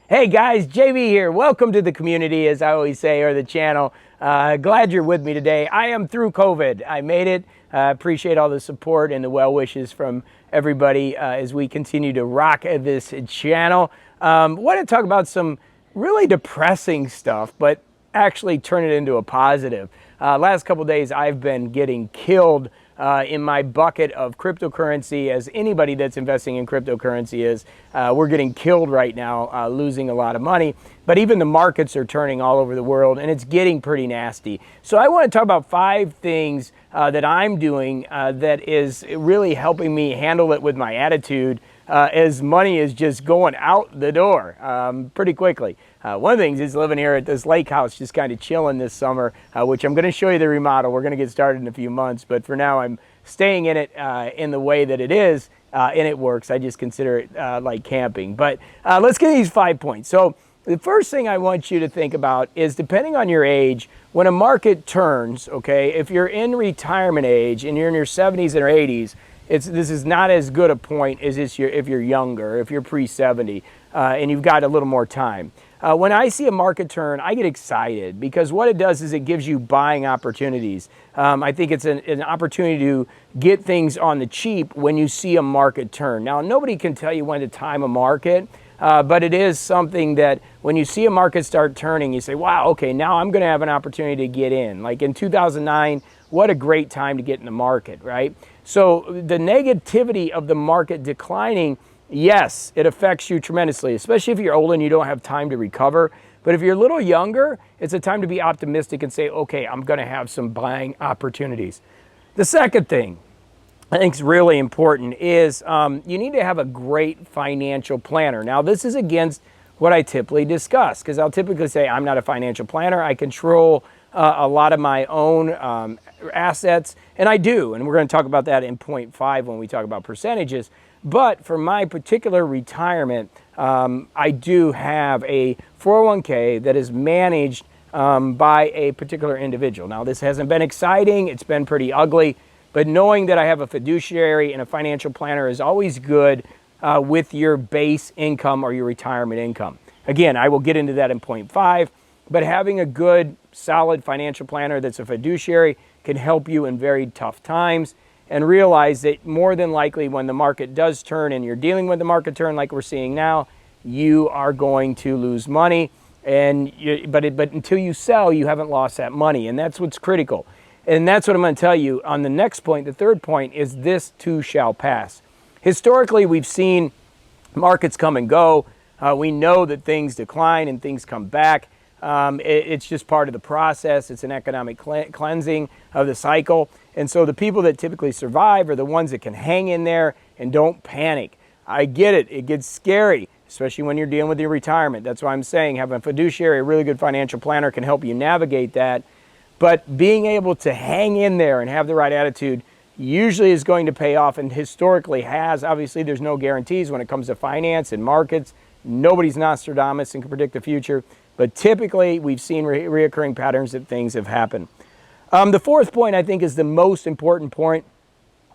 Hey guys, JB here. Welcome to the community, as I always say, or the channel. Glad you're with me today. I am through COVID. I made it. Appreciate all the support and the well wishes from everybody as we continue to rock this channel. Want to talk about some really depressing stuff, but actually turn it into a positive. Last couple days, I've been getting killed in my bucket of cryptocurrency, as anybody that's investing in cryptocurrency is. We're getting killed right now, losing a lot of money. But even the markets are turning all over the world, and it's getting pretty nasty. So I want to talk about 5 things that I'm doing that is really helping me handle it with my attitude as money is just going out the door pretty quickly. One of the things is living here at this lake house, just kind of chilling this summer, which I'm going to show you the remodel. We're going to get started in a few months, but for now I'm staying in it in the way that it is, and it works. I just consider it like camping. But let's get these 5 points. So the first thing I want you to think about is, depending on your age, when a market turns, okay, if you're in retirement age and you're in your 70s or 80s, this is not as good a point as if you're younger, if you're pre-70 and you've got a little more time. When I see a market turn, I get excited because what it does is it gives you buying opportunities. I think it's an opportunity to get things on the cheap when you see a market turn. Now, nobody can tell you when to time a market, but it is something that when you see a market start turning, you say, wow, okay, now I'm going to have an opportunity to get in. Like in 2009, what a great time to get in the market, right? So the negativity of the market declining, yes, it affects you tremendously, especially if you're old and you don't have time to recover. But if you're a little younger, it's a time to be optimistic and say, okay, I'm going to have some buying opportunities. The second thing I think is really important is you need to have a great financial planner. Now, this is against what I typically discuss, because I'll typically say I'm not a financial planner. I control a lot of my own assets, and I do, and we're going to talk about that in point 5 when we talk about percentages. But for my particular retirement, I do have a 401k that is managed by a particular individual. Now, this hasn't been exciting. It's been pretty ugly, but knowing that I have a fiduciary and a financial planner is always good with your base income or your retirement income. Again, I will get into that in point 5, but having a good, solid financial planner that's a fiduciary can help you in very tough times. And realize that more than likely when the market does turn and you're dealing with the market turn like we're seeing now, you are going to lose money. But until you sell, you haven't lost that money. And that's what's critical. And that's what I'm going to tell you on the next point. The third point is, this too shall pass. Historically, we've seen markets come and go. We know that things decline and things come back. It's just part of the process. It's an economic cleansing of the cycle. And so the people that typically survive are the ones that can hang in there and don't panic. I get it. It gets scary, especially when you're dealing with your retirement. That's why I'm saying having a fiduciary, a really good financial planner, can help you navigate that. But being able to hang in there and have the right attitude usually is going to pay off, and historically has. Obviously, there's no guarantees when it comes to finance and markets. Nobody's Nostradamus and can predict the future. But typically, we've seen reoccurring patterns that things have happened. The fourth point, I think, is the most important point.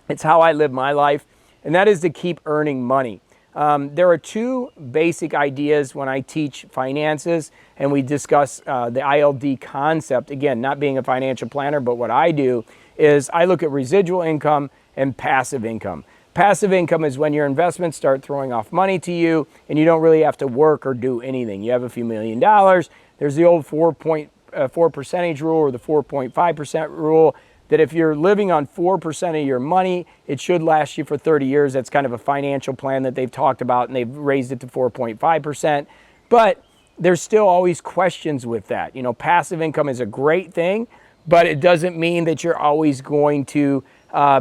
It's how I live my life, and that is to keep earning money. There are 2 basic ideas when I teach finances, and we discuss the ILD concept. Again, not being a financial planner, but what I do is I look at residual income and passive income. Passive income is when your investments start throwing off money to you and you don't really have to work or do anything. You have a few $1,000,000. There's the old 4% rule, or the 4.5% rule, that if you're living on 4% of your money, it should last you for 30 years. That's kind of a financial plan that they've talked about, and they've raised it to 4.5%. But there's still always questions with that. You know, passive income is a great thing, but it doesn't mean that you're always going to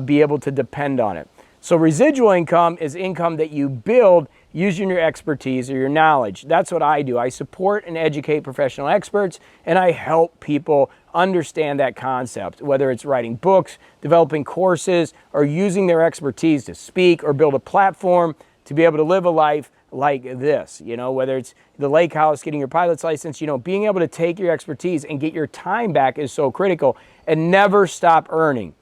be able to depend on it. So residual income is income that you build using your expertise or your knowledge. That's what I do. I support and educate professional experts, and I help people understand that concept, whether it's writing books, developing courses, or using their expertise to speak or build a platform to be able to live a life like this. You know, whether it's the lake house, getting your pilot's license, you know, being able to take your expertise and get your time back is so critical, and never stop earning.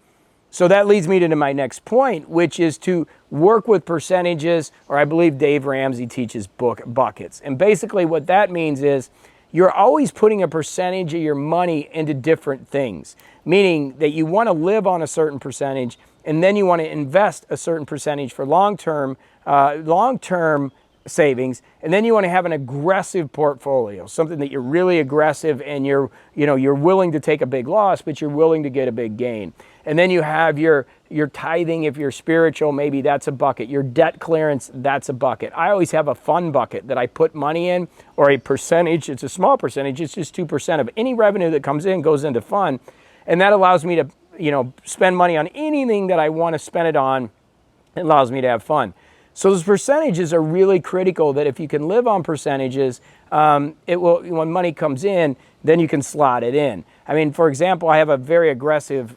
So that leads me to my next point, which is to work with percentages, or I believe Dave Ramsey teaches buckets. And basically what that means is you're always putting a percentage of your money into different things, meaning that you want to live on a certain percentage and then you want to invest a certain percentage for long-term savings, and then you want to have an aggressive portfolio, something that you're really aggressive and you're willing to take a big loss, but you're willing to get a big gain. And then you have your tithing, if you're spiritual, maybe that's a bucket. Your debt clearance, that's a bucket. I always have a fund bucket that I put money in, or a percentage. It's a small percentage. It's just 2% of any revenue that comes in goes into fund. And that allows me to, spend money on anything that I want to spend it on. It allows me to have fun. So those percentages are really critical, that if you can live on percentages, it will, when money comes in, then you can slot it in. I mean, for example, I have a very aggressive,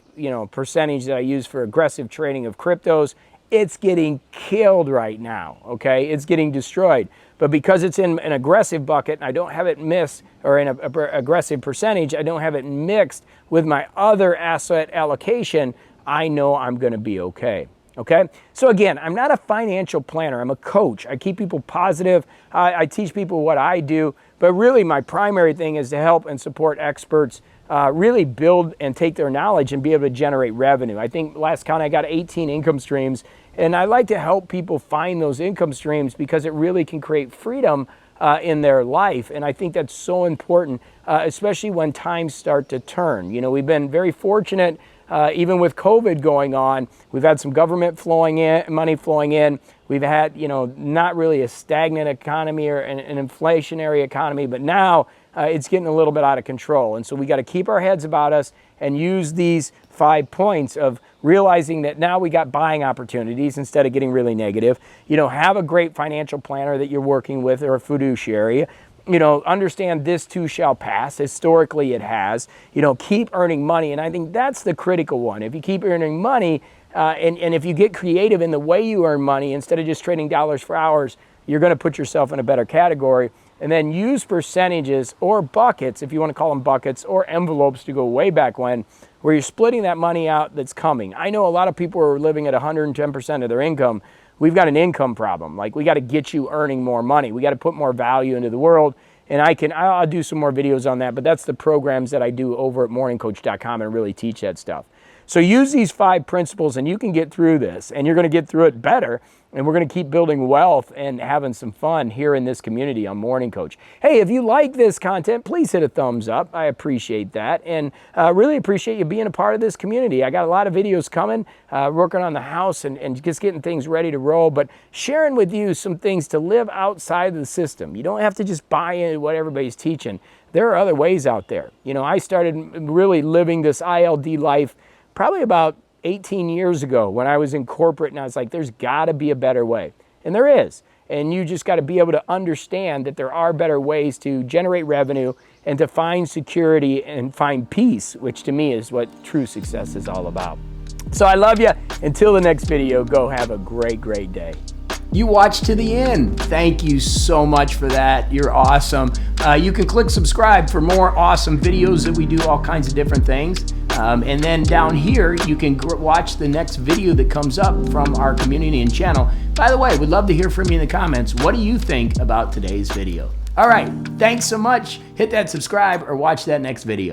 percentage that I use for aggressive trading of cryptos. It's getting killed right now, okay? It's getting destroyed. But because it's in an aggressive bucket, and I don't have it mixed, or in an aggressive percentage, I don't have it mixed with my other asset allocation, I know I'm gonna be okay. Okay, so again, I'm not a financial planner. I'm a coach. I keep people positive. I teach people what I do, but really my primary thing is to help and support experts really build and take their knowledge and be able to generate revenue. I think last count I got 18 income streams, and I like to help people find those income streams because it really can create freedom in their life. And I think that's so important, especially when times start to turn. We've been very fortunate. Even with COVID going on, we've had some government money flowing in. We've had, not really a stagnant economy or an inflationary economy, but now it's getting a little bit out of control. And so we got to keep our heads about us and use these 5 points of realizing that now we got buying opportunities instead of getting really negative. Have a great financial planner that you're working with, or a fiduciary. Understand this too shall pass. Historically, it has. Keep earning money. And I think that's the critical one. If you keep earning money, and if you get creative in the way you earn money, instead of just trading dollars for hours, you're going to put yourself in a better category. And then use percentages or buckets, if you want to call them buckets, or envelopes to go way back when, where you're splitting that money out that's coming. I know a lot of people are living at 110% of their income. We've got an income problem. Like, we got to get you earning more money. We got to put more value into the world. And I'll do some more videos on that, but that's the programs that I do over at morningcoach.com and really teach that stuff. So use these 5 principles and you can get through this, and you're going to get through it better. And we're going to keep building wealth and having some fun here in this community on Morning Coach. Hey, if you like this content, please hit a thumbs up. I appreciate that. And really appreciate you being a part of this community. I got a lot of videos coming, working on the house and just getting things ready to roll, but sharing with you some things to live outside of the system. You don't have to just buy into what everybody's teaching. There are other ways out there. I started really living this ILD life probably about 18 years ago when I was in corporate, and I was like, there's got to be a better way. And there is. And you just got to be able to understand that there are better ways to generate revenue and to find security and find peace, which to me is what true success is all about. So I love you. Until the next video, go have a great, great day. You watched to the end. Thank you so much for that. You're awesome. You can click subscribe for more awesome videos that we do all kinds of different things. And then down here, you can watch the next video that comes up from our community and channel. By the way, we'd love to hear from you in the comments. What do you think about today's video? All right, thanks so much. Hit that subscribe or watch that next video.